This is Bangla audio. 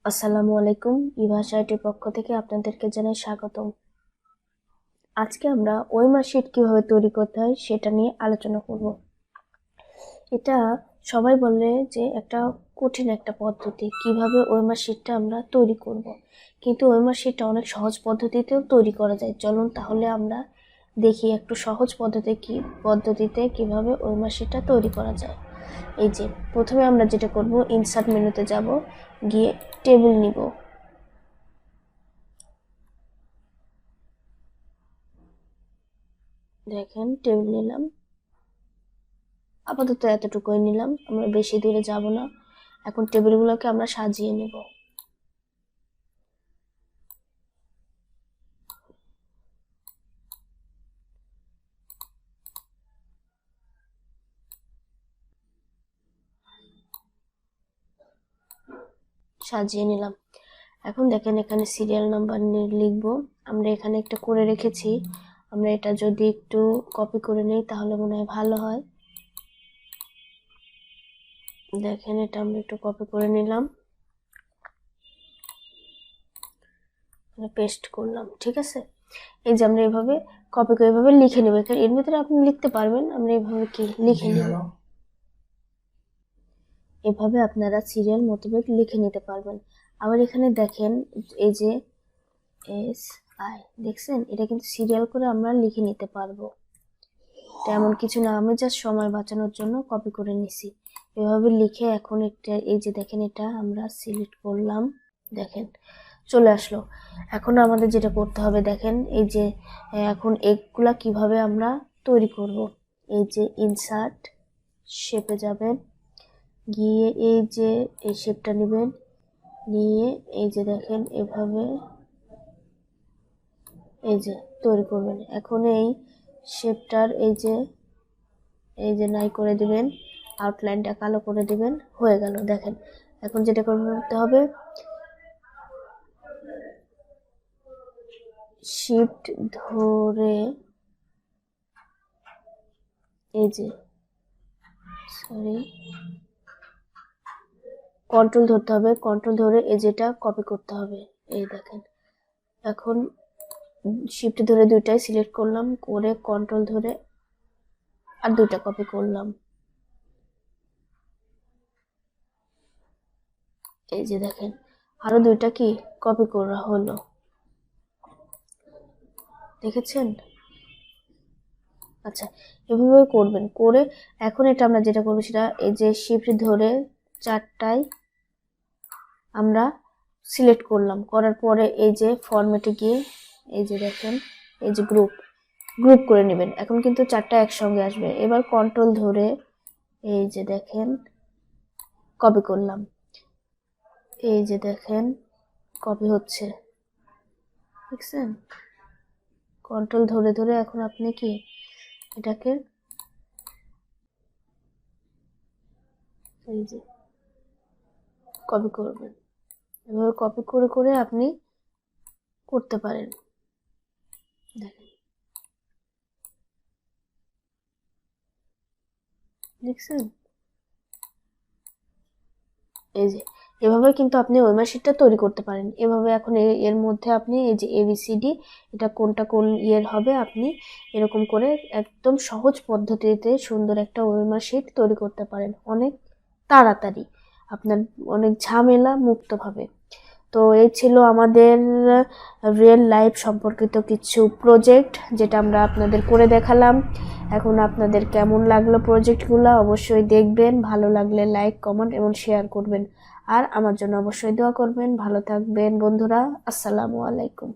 আসসালামু আলাইকুম। ইভাশা আইটির পক্ষ থেকে আপনাদেরকে জানাই স্বাগতম। আজকে আমরা ওয়েমার শিট কিভাবে তৈরি করতে হয় সেটা নিয়ে আলোচনা করব। এটা সবাই বলে যে একটা কঠিন একটা পদ্ধতি, কিভাবে ওয়েমার শিটটা আমরা তৈরি করব। কিন্তু ওয়েমার শিটটা অনেক সহজ পদ্ধতিতেও তৈরি করা যায়। চলুন তাহলে আমরা দেখি একটু সহজ পদ্ধতিতে কিভাবে ওয়েমার শিটটা তৈরি করা যায়। এই যে প্রথমে আমরা যেটা করব, ইনসার্ট মেনুতে যাব, গিয়ে টেবিল নিব। দেখেন টেবিল নিলাম, আপাতত এতটুকুই নিলাম, আমরা বেশি দূরে যাব না। এখন টেবিলগুলোকে আমরা সাজিয়ে নেব। সাজিয়ে নিলাম। এখন দেখেন এখানে সিরিয়াল নাম্বার লিখব। আমরা এখানে একটা করে রেখেছি, আমরা এটা যদি একটু কপি করে নেই তাহলে মনে হয় ভালো হয়। দেখেন এটা আমরা একটু কপি করে নিলাম, পেস্ট করলাম। ঠিক আছে, এই যে আমরা এভাবে কপি করে এভাবে লিখে নেব। এর ভিতরে আপনি লিখতে পারবেন, আমরা এভাবে কি লিখে নেব। এভাবে আপনারা সিরিয়াল মোতাবেক লিখে নিতে পারবেন। আবার এখানে দেখেন এই যে SI দেখছেন, এটা কিন্তু সিরিয়াল করে আমরা লিখে নিতে পারবো। তেমন কিছু না, আমি জাস্ট সময় বাঁচানোর জন্য কপি করে নিছি। এভাবে লিখে এখন একটা এই যে দেখেন এটা আমরা সিলেক্ট করলাম, দেখেন চলে আসলো। এখন আমাদের যেটা করতে হবে দেখেন, এই যে এখন এগুলা কিভাবে আমরা তৈরি করব। এই যে ইনসার্ট শেপে যাবেন, গিয়ে এই যে এই শেপটা নেবেন, নিয়ে এই যে দেখেন এভাবে এই যে তৈরি করবেন। এখন এই শেপটার এই যে নাই করে দিবেন, আউটলাইনটা কালো করে দিবেন, হয়ে গেল। দেখেন এখন যেটা করতে হবে, শিফট ধরে এই যে কন্ট্রোল ধরতে হবে, কন্ট্রোল ধরে এই যেটা কপি করতে হবে। এই দেখেন এখন শিফট ধরে দুইটাই সিলেক্ট করলাম, করে কন্ট্রোল ধরে আর দুইটা কপি করলাম। এই যে দেখেন আরো দুইটা কি কপি করা হলো, দেখেছেন? আচ্ছা, এভাবে করবেন। করে এখন এটা আমরা যেটা করবো সেটা এই যে শিফট ধরে চারটায় আমরা সিলেক্ট করলাম, করার পরে এই যে ফরম্যাটে গিয়ে এই যে দেখেন এই যে গ্রুপ করে নেবেন। এখন কিন্তু চারটা একসঙ্গে আসবে। এবার কন্ট্রোল ধরে এই যে দেখেন কপি করলাম, এই যে দেখেন কপি হচ্ছে, দেখছেন? কন্ট্রোল ধরে ধরে এখন আপনি কি এটাকে এই যে কপি করবেন। এভাবে কপি করে করে আপনি করতে পারেন। দেখেন, দেখছেন? এই যে এভাবে কিন্তু আপনি ওয়েমার শিটটা তৈরি করতে পারেন। এভাবে এখন এর মধ্যে আপনি এই যে ABCD এটা কোনটা কোন ইয়ের হবে, আপনি এরকম করে একদম সহজ পদ্ধতিতে সুন্দর একটা ওয়েমার শিট তৈরি করতে পারেন অনেক তাড়াতাড়ি, আপনার অনেক ঝামেলা মুক্তভাবে। তো এই ছিল আমাদের রিয়েল লাইফ সম্পর্কিত কিছু প্রজেক্ট, যেটা আমরা আপনাদের করে দেখালাম। এখন আপনাদের কেমন লাগলো প্রজেক্টগুলো অবশ্যই দেখবেন, ভালো লাগলে লাইক কমেন্ট এবং শেয়ার করবেন। আর আমার জন্য অবশ্যই দোয়া করবেন। ভালো থাকবেন বন্ধুরা, আসসালামু আলাইকুম।